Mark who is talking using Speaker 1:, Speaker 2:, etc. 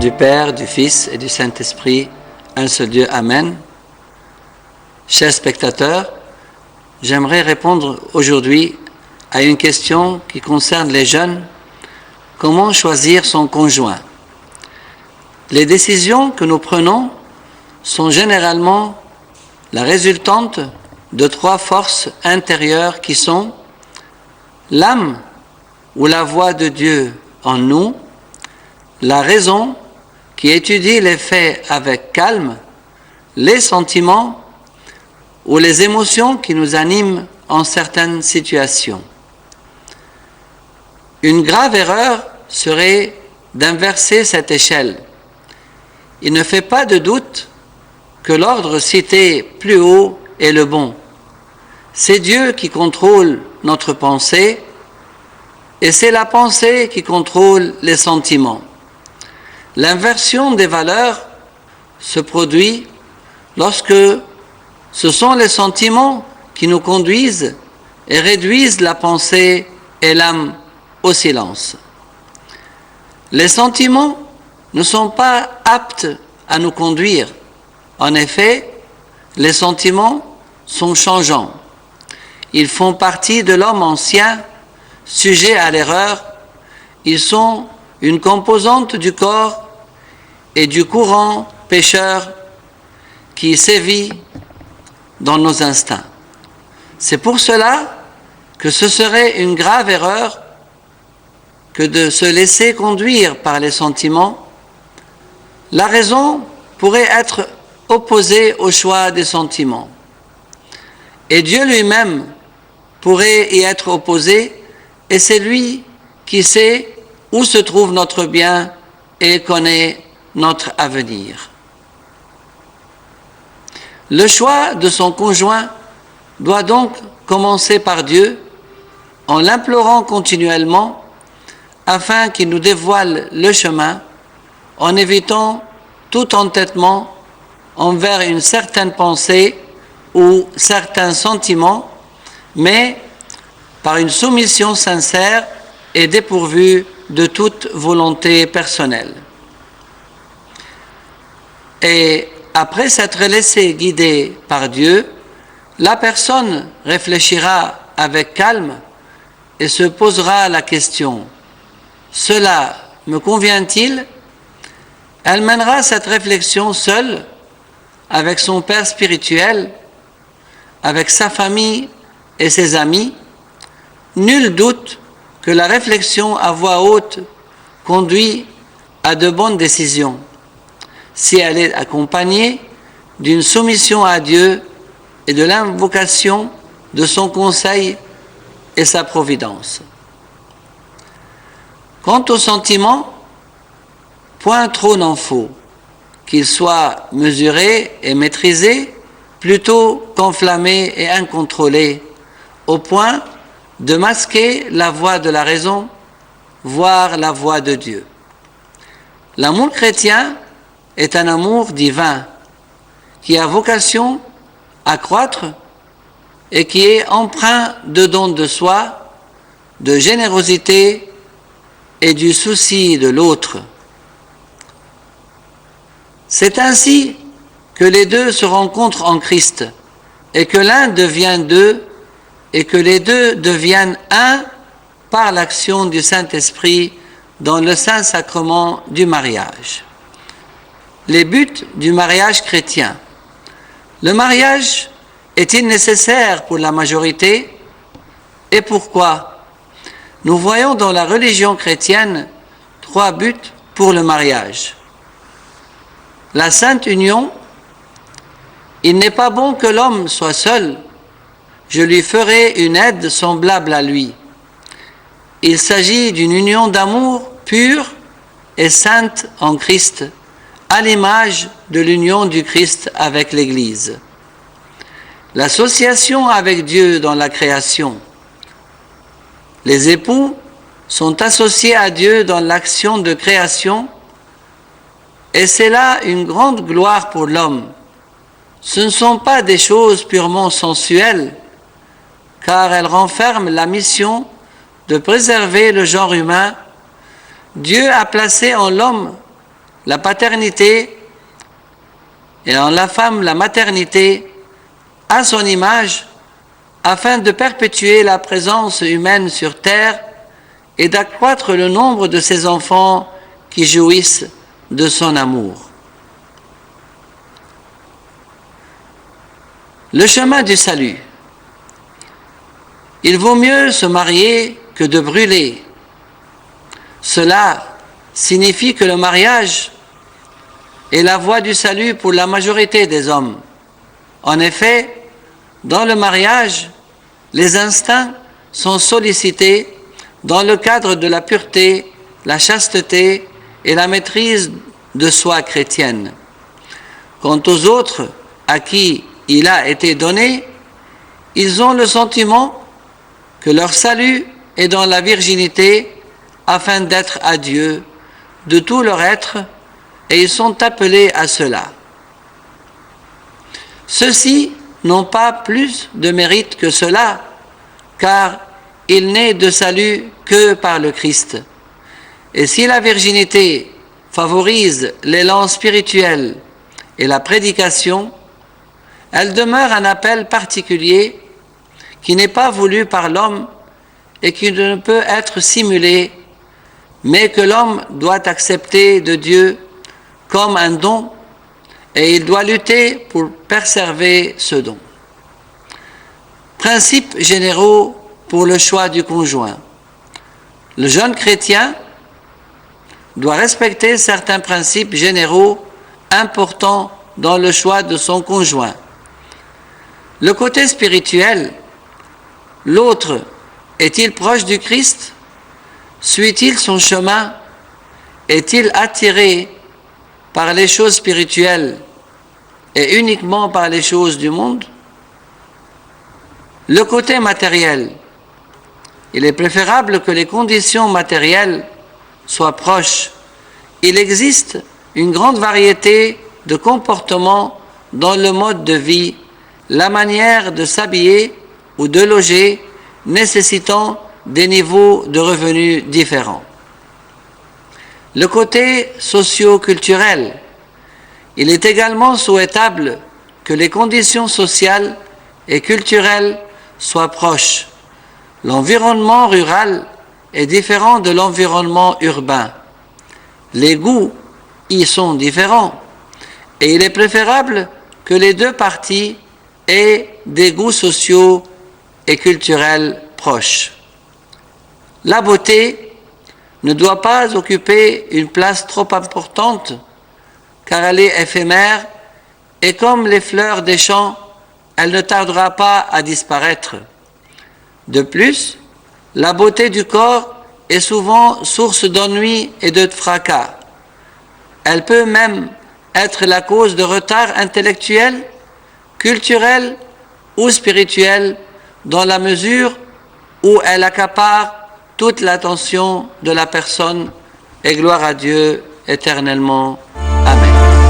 Speaker 1: du Père, du Fils et du Saint-Esprit, un seul Dieu, Amen. Chers spectateurs, j'aimerais répondre aujourd'hui à une question qui concerne les jeunes. Comment choisir son conjoint? Les décisions que nous prenons sont généralement la résultante de trois forces intérieures qui sont l'âme ou la voix de Dieu en nous, la raison qui étudie les faits avec calme, les sentiments ou les émotions qui nous animent en certaines situations. Une grave erreur serait d'inverser cette échelle. Il ne fait pas de doute que l'ordre cité plus haut est le bon. C'est Dieu qui contrôle notre pensée et c'est la pensée qui contrôle les sentiments. L'inversion des valeurs se produit lorsque ce sont les sentiments qui nous conduisent et réduisent la pensée et l'âme au silence. Les sentiments ne sont pas aptes à nous conduire. En effet, les sentiments sont changeants. Ils font partie de l'homme ancien, sujet à l'erreur. Ils sont une composante du corps et du courant pécheur qui sévit dans nos instincts. C'est pour cela que ce serait une grave erreur que de se laisser conduire par les sentiments. La raison pourrait être opposée au choix des sentiments. Et Dieu lui-même pourrait y être opposé, et c'est lui qui sait où se trouve notre bien et connaît notre avenir. Le choix de son conjoint doit donc commencer par Dieu, en l'implorant continuellement, afin qu'il nous dévoile le chemin, en évitant tout entêtement envers une certaine pensée ou certains sentiments, mais par une soumission sincère et dépourvue de toute volonté personnelle. Et après s'être laissé guider par Dieu, la personne réfléchira avec calme et se posera la question: cela me convient-il? Elle mènera cette réflexion seule, avec son père spirituel, avec sa famille et ses amis. Nul doute que la réflexion à voix haute conduit à de bonnes décisions, si elle est accompagnée d'une soumission à Dieu et de l'invocation de son conseil et sa providence. Quant aux sentiments, point trop n'en faut, qu'ils soient mesurés et maîtrisés, plutôt qu'enflammés et incontrôlés, au point de masquer la voix de la raison, voire la voix de Dieu. L'amour chrétien est un amour divin qui a vocation à croître et qui est empreint de don de soi, de générosité et du souci de l'autre. C'est ainsi que les deux se rencontrent en Christ et que l'un devient deux et que les deux deviennent un par l'action du Saint-Esprit dans le Saint-Sacrement du mariage. Les buts du mariage chrétien. Le mariage est-il nécessaire pour la majorité? Et pourquoi? Nous voyons dans la religion chrétienne trois buts pour le mariage. La sainte union. Il n'est pas bon que l'homme soit seul. Je lui ferai une aide semblable à lui. Il s'agit d'une union d'amour pure et sainte en Christ, à l'image de l'union du Christ avec l'Église. L'association avec Dieu dans la création. Les époux sont associés à Dieu dans l'action de création, et c'est là une grande gloire pour l'homme. Ce ne sont pas des choses purement sensuelles, car elles renferment la mission de préserver le genre humain. Dieu a placé en l'homme la paternité et en la femme la maternité à son image afin de perpétuer la présence humaine sur terre et d'accroître le nombre de ses enfants qui jouissent de son amour. Le chemin du salut. Il vaut mieux se marier que de brûler. Cela signifie que le mariage est la voie du salut pour la majorité des hommes. En effet, dans le mariage, les instincts sont sollicités dans le cadre de la pureté, la chasteté et la maîtrise de soi chrétienne. Quant aux autres à qui il a été donné, ils ont le sentiment que leur salut est dans la virginité afin d'être à Dieu de tout leur être et ils sont appelés à cela. Ceux-ci n'ont pas plus de mérite que cela, car il n'est de salut que par le Christ. Et si la virginité favorise l'élan spirituel et la prédication, elle demeure un appel particulier qui n'est pas voulu par l'homme et qui ne peut être simulé, mais que l'homme doit accepter de Dieu comme un don et il doit lutter pour préserver ce don. Principes généraux pour le choix du conjoint. Le jeune chrétien doit respecter certains principes généraux importants dans le choix de son conjoint. Le côté spirituel, l'autre est-il proche du Christ? Suit-il son chemin? Est-il attiré par les choses spirituelles et uniquement par les choses du monde? Le côté matériel. Il est préférable que les conditions matérielles soient proches. Il existe une grande variété de comportements dans le mode de vie, la manière de s'habiller ou de loger, nécessitant des niveaux de revenus différents. Le côté socio-culturel. Il est également souhaitable que les conditions sociales et culturelles soient proches. L'environnement rural est différent de l'environnement urbain. Les goûts y sont différents et il est préférable que les deux parties aient des goûts sociaux et culturels proches. La beauté ne doit pas occuper une place trop importante car elle est éphémère et comme les fleurs des champs, elle ne tardera pas à disparaître. De plus, la beauté du corps est souvent source d'ennui et de fracas. Elle peut même être la cause de retard intellectuel, culturel ou spirituel dans la mesure où elle accapare toute l'attention de la personne et gloire à Dieu éternellement. Amen.